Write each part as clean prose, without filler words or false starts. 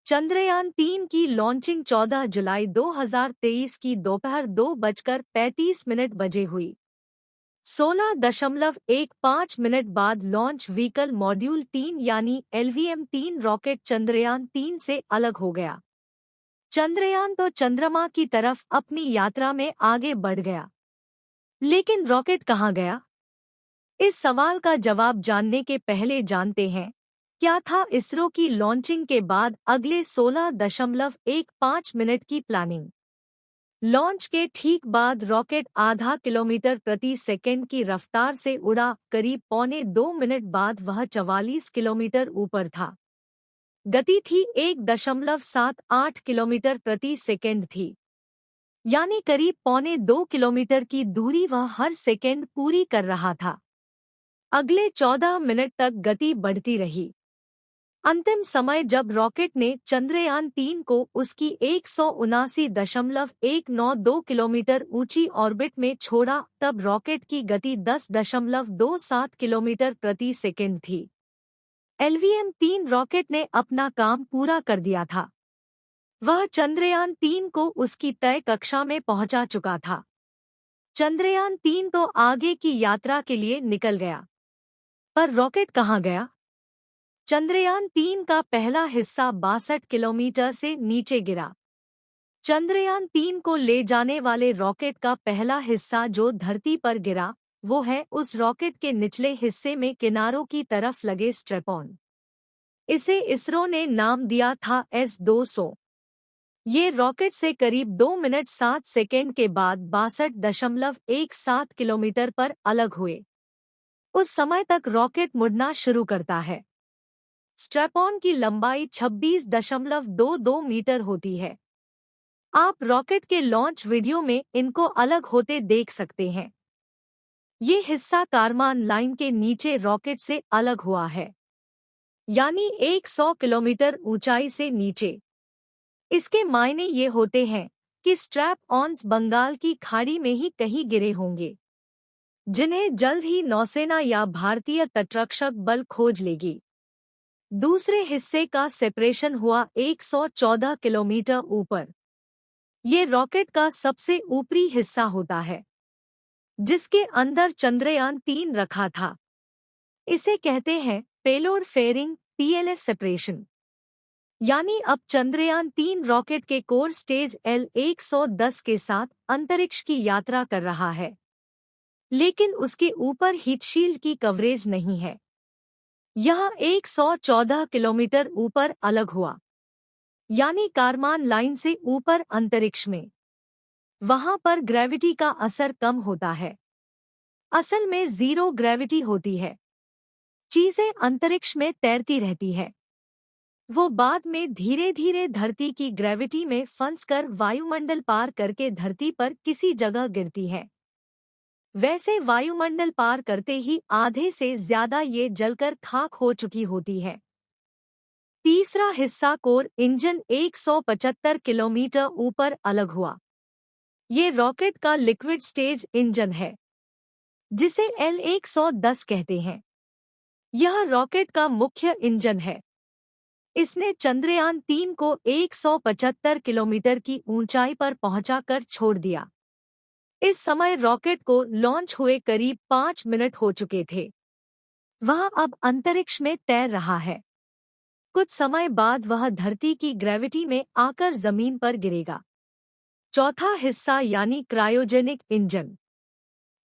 चंद्रयान-3 की लॉन्चिंग 14 जुलाई 2023 की दोपहर 2:35 बजे हुई। 16.15 बाद लॉन्च व्हीकल मॉड्यूल 3 यानी LVM-3 रॉकेट चंद्रयान-3 से अलग हो गया। चंद्रयान तो चंद्रमा की तरफ अपनी यात्रा में आगे बढ़ गया, लेकिन रॉकेट कहाँ गया? इस सवाल का जवाब जानने के पहले जानते हैं क्या था इसरो की लॉन्चिंग के बाद अगले 16.15 की प्लानिंग। लॉन्च के ठीक बाद रॉकेट आधा किलोमीटर प्रति सेकंड की रफ्तार से उड़ा। करीब 1.25 मिनट बाद वह 44 किलोमीटर ऊपर था। गति थी 1.78 किलोमीटर प्रति सेकंड थी, यानी करीब 1.25 किलोमीटर की दूरी वह हर सेकंड पूरी कर रहा था। अगले 14 मिनट तक गति बढ़ती रही। अंतिम समय जब रॉकेट ने चंद्रयान-3 को उसकी 179.192 किलोमीटर ऊंची ऑर्बिट में छोड़ा, तब रॉकेट की गति 10.27 किलोमीटर प्रति सेकंड थी। LVM-3 रॉकेट ने अपना काम पूरा कर दिया था। वह चंद्रयान-3 को उसकी तय कक्षा में पहुंचा चुका था। चंद्रयान-3 तो आगे की यात्रा के लिए निकल गया, पर रॉकेट कहाँ गया? चंद्रयान-3 का पहला हिस्सा 62 किलोमीटर से नीचे गिरा। चंद्रयान-3 को ले जाने वाले रॉकेट का पहला हिस्सा जो धरती पर गिरा, वो है उस रॉकेट के निचले हिस्से में किनारों की तरफ लगे स्ट्रैप-ऑन। इसे इसरो ने नाम दिया था S-200। ये रॉकेट से करीब 2 मिनट 7 सेकेंड के बाद 62.17 किलोमीटर पर अलग हुए। उस समय तक रॉकेट मुड़ना शुरू करता है। स्ट्रैप-ऑन की लंबाई 26.22 मीटर होती है। आप रॉकेट के लॉन्च वीडियो में इनको अलग होते देख सकते हैं। ये हिस्सा कारमान लाइन के नीचे रॉकेट से अलग हुआ है, यानी 100 किलोमीटर ऊंचाई से नीचे। इसके मायने ये होते हैं कि स्ट्रैप-ऑन्स बंगाल की खाड़ी में ही कहीं गिरे होंगे, जिन्हें जल्द ही नौसेना या भारतीय तटरक्षक बल खोज लेगी। दूसरे हिस्से का सेपरेशन हुआ 114 किलोमीटर ऊपर। ये रॉकेट का सबसे ऊपरी हिस्सा होता है, जिसके अंदर चंद्रयान-3 रखा था। इसे कहते हैं पेलोड फेयरिंग PLF सेपरेशन। यानी अब चंद्रयान-3 रॉकेट के कोर स्टेज L-110 के साथ अंतरिक्ष की यात्रा कर रहा है, लेकिन उसके ऊपर हीट शील्ड की कवरेज नहीं है। यह 114 किलोमीटर ऊपर अलग हुआ, यानी कारमान लाइन से ऊपर अंतरिक्ष में। वहां पर ग्रेविटी का असर कम होता है। असल में जीरो ग्रेविटी होती है। चीजें अंतरिक्ष में तैरती रहती है। वो बाद में धीरे धीरे धरती की ग्रेविटी में फंसकर वायुमंडल पार करके धरती पर किसी जगह गिरती है। वैसे वायुमंडल पार करते ही आधे से ज्यादा ये जलकर खाक हो चुकी होती है। तीसरा हिस्सा कोर इंजन 175 किलोमीटर ऊपर अलग हुआ। ये रॉकेट का लिक्विड स्टेज इंजन है, जिसे L-110 कहते हैं। यह रॉकेट का मुख्य इंजन है। इसने चंद्रयान-3 को 175 किलोमीटर की ऊंचाई पर पहुंचाकर छोड़ दिया। इस समय रॉकेट को लॉन्च हुए करीब 5 मिनट हो चुके थे। वह अब अंतरिक्ष में तैर रहा है। कुछ समय बाद वह धरती की ग्रेविटी में आकर जमीन पर गिरेगा। चौथा हिस्सा यानी क्रायोजेनिक इंजन।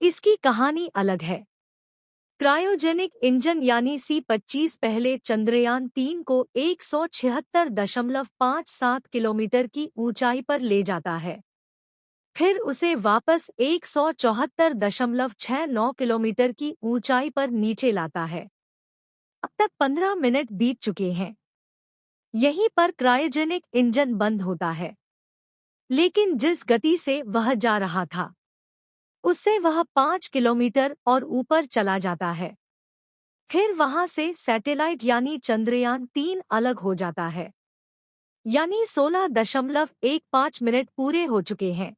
इसकी कहानी अलग है। क्रायोजेनिक इंजन यानी C-25 पहले चंद्रयान-3 को 176.57 किलोमीटर की ऊंचाई पर ले जाता है, फिर उसे वापस 174.69 किलोमीटर की ऊंचाई पर नीचे लाता है। अब तक 15 मिनट बीत चुके हैं। यहीं पर क्रायोजेनिक इंजन बंद होता है, लेकिन जिस गति से वह जा रहा था, उससे वह 5 किलोमीटर और ऊपर चला जाता है। फिर वहां से सैटेलाइट यानी चंद्रयान-3 अलग हो जाता है, यानी 16.15 मिनट पूरे हो चुके हैं।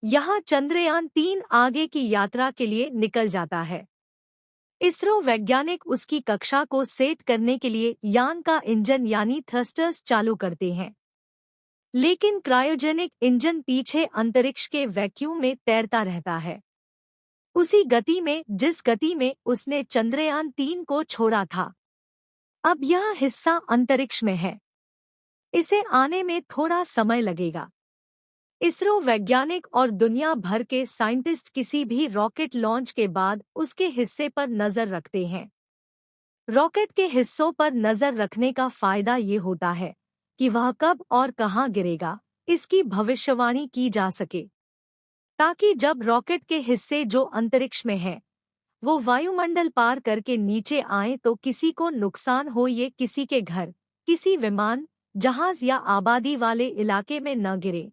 यहाँ चंद्रयान-3 आगे की यात्रा के लिए निकल जाता है। इसरो वैज्ञानिक उसकी कक्षा को सेट करने के लिए यान का इंजन यानी थ्रस्टर्स चालू करते हैं, लेकिन क्रायोजेनिक इंजन पीछे अंतरिक्ष के वैक्यूम में तैरता रहता है, उसी गति में जिस गति में उसने चंद्रयान-3 को छोड़ा था। अब यह हिस्सा अंतरिक्ष में है, इसे आने में थोड़ा समय लगेगा। इसरो वैज्ञानिक और दुनिया भर के साइंटिस्ट किसी भी रॉकेट लॉन्च के बाद उसके हिस्से पर नजर रखते हैं। रॉकेट के हिस्सों पर नजर रखने का फायदा ये होता है कि वह कब और कहां गिरेगा, इसकी भविष्यवाणी की जा सके, ताकि जब रॉकेट के हिस्से जो अंतरिक्ष में हैं, वो वायुमंडल पार करके नीचे आएं तो किसी को नुकसान हो, ये किसी के घर, किसी विमान, जहाज या आबादी वाले इलाके में न गिरे।